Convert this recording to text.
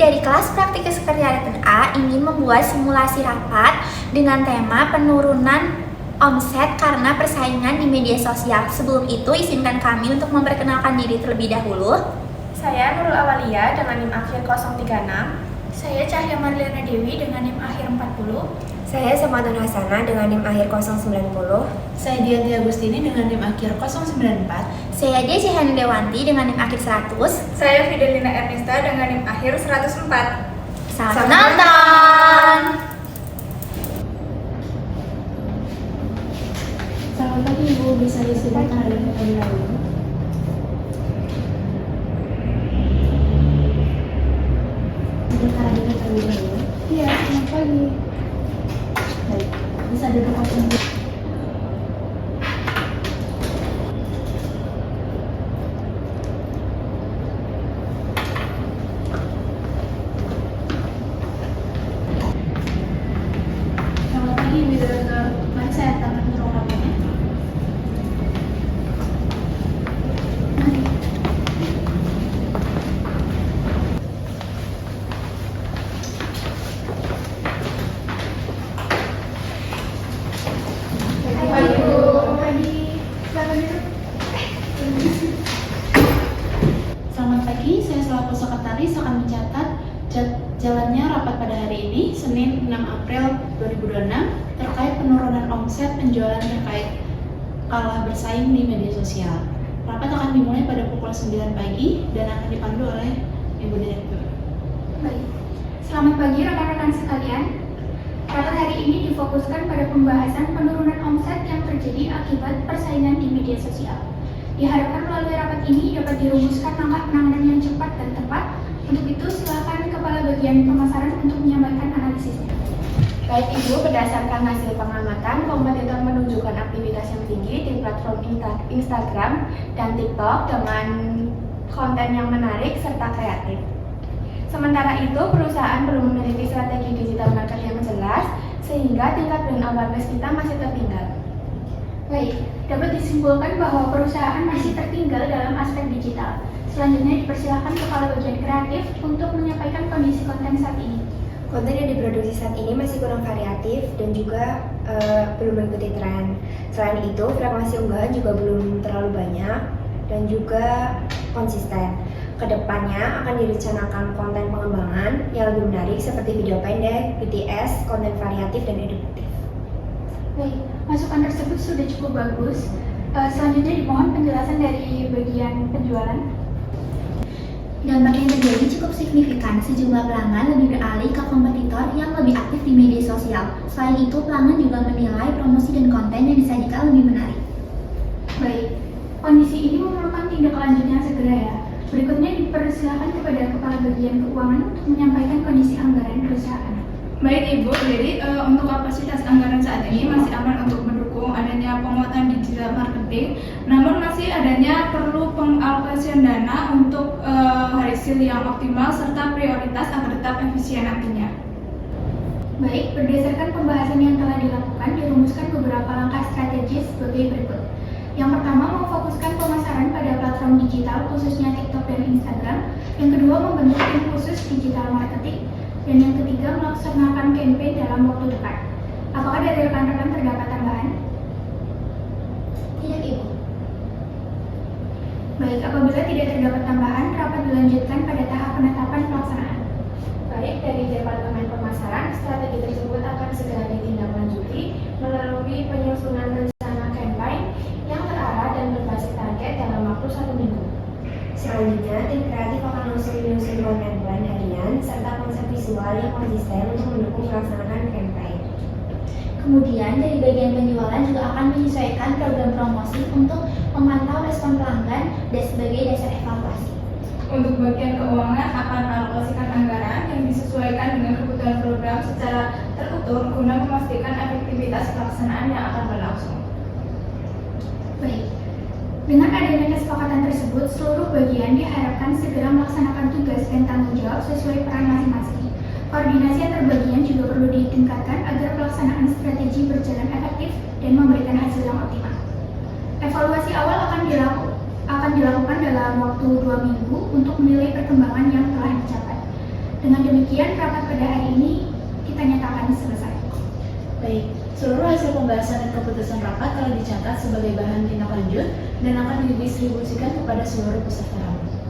dari kelas praktik kesekretariatan A ingin membuat simulasi rapat dengan tema penurunan omset karena persaingan di media sosial. Sebelum itu, izinkan kami untuk memperkenalkan diri terlebih dahulu. Saya Nurul Awalia dengan NIM akhir 036. Saya Cahya Marliana Dewi dengan NIM akhir 40. Saya Samadun Hasana dengan NIM akhir 090. Saya Dianti Agustini dengan NIM akhir 094. Saya Desi Hani Dewanti dengan NIM akhir 100. Saya Fidelina Ernesta dengan NIM akhir 104. Selamat nonton! Selamat pagi Ibu, bisa disebutkan hari terlebih dahulu? Sebutkan hari terlebih dahulu? Iya, selamat pagi. Baik, bisa duduk kosong. Selamat pagi Ibu Direktur, mari saya tangan ruang rapinya. Selamat pagi, saya selaku sekretaris akan mencatat jalannya rapat pada hari ini, Senin 6 April 2026, terkait penurunan omset penjualan terkait kalah bersaing di media sosial. Rapat akan dimulai pada pukul 9 pagi dan akan dipandu oleh Ibu Direktur. Baik. Selamat pagi rekan-rekan sekalian. Rapat hari ini difokuskan pada pembahasan penurunan omset yang terjadi akibat persaingan di media sosial. Diharapkan melalui rapat ini dapat dirumuskan langkah penanganan yang cepat dan tepat. Untuk itu, silakan Kepala Bagian Pemasaran untuk menyampaikan analisisnya. Baik Ibu, berdasarkan hasil pengamatan, kompetitor menunjukkan aktivitas yang tinggi di platform Instagram dan TikTok dengan konten yang menarik serta kreatif. Sementara itu, perusahaan belum memiliki strategi digital marketing yang jelas, sehingga tingkat brand awareness kita masih tertinggal. Baik, dapat disimpulkan bahwa perusahaan masih tertinggal dalam aspek digital. Selanjutnya dipersilakan Kepala Bagian Kreatif untuk menyampaikan kondisi konten saat ini. Konten yang diproduksi saat ini masih kurang variatif dan juga belum mengikuti tren. Selain itu, frekuensi unggahan juga belum terlalu banyak dan juga konsisten. Kedepannya akan direncanakan konten pengembangan yang lebih menarik seperti video pendek, BTS, konten variatif dan edukatif. Baik, masukan tersebut sudah cukup bagus. Selanjutnya dimohon penjelasan dari bagian penjualan. Dampak yang terjadi cukup signifikan. Sejumlah pelanggan lebih beralih ke kompetitor yang lebih aktif di media sosial. Selain itu, pelanggan juga menilai promosi dan konten yang disajikan lebih menarik. Baik, kondisi ini memerlukan tindak lanjut yang segera ya. Berikutnya dipersilakan kepada Kepala Bagian Keuangan untuk menyampaikan kondisi anggaran perusahaan. Baik Ibu, jadi untuk kapasitas anggaran saat ini masih aman untuk mendukung adanya penguatan digital marketing, namun masih adanya perlu pengalokasian dana untuk hasil yang optimal serta prioritas agar tetap efisien nantinya. Baik, berdasarkan pembahasan yang telah dilakukan, dirumuskan beberapa langkah strategis sebagai berikut. Yang pertama, memfokuskan pemasaran pada platform digital, khususnya TikTok dan Instagram. Yang kedua, membentuk tim khusus digital marketing. Dan yang ketiga, melaksanakan campaign dalam waktu dekat. Apakah dari rekan-rekan terdapat tambahan? Tidak, Ibu. Baik, apabila tidak terdapat tambahan, rapat dilanjutkan pada tahap penetapan pelaksanaan. Baik, dari Departemen Pemasaran, strategi tersebut akan segera ditindaklanjuti melalui penyusunan rencana campaign yang terarah dan berbasis target dalam waktu 1 minggu. Selanjutnya, tim kreatif akan langsung menyusun konten plan harian serta konsep visual yang konsisten untuk mendukung pelaksanaan campaign. Kemudian, dari bagian penjualan juga akan menyesuaikan program promosi untuk memantau respon pelanggan dan sebagai dasar evaluasi. Untuk bagian keuangan akan mengalokasikan anggaran yang disesuaikan dengan kebutuhan program secara terukur guna memastikan efektivitas pelaksanaan yang akan berlangsung. Baik, dengan adanya kesepakatan tersebut, seluruh bagian diharapkan segera melaksanakan tugas dan tanggung jawab sesuai peran masing-masing. Koordinasi antar bagian juga perlu ditingkatkan agar pelaksanaan strategi berjalan efektif dan memberikan hasil yang optimal. Evaluasi awal akan dilakukan dalam waktu 2 minggu untuk menilai perkembangan yang telah dicapai. Dengan demikian, rapat pada hari ini kita nyatakan selesai. Baik, seluruh hasil pembahasan dan keputusan rapat telah dicatat sebagai bahan tindak lanjut dan akan didistribusikan kepada seluruh peserta rapat.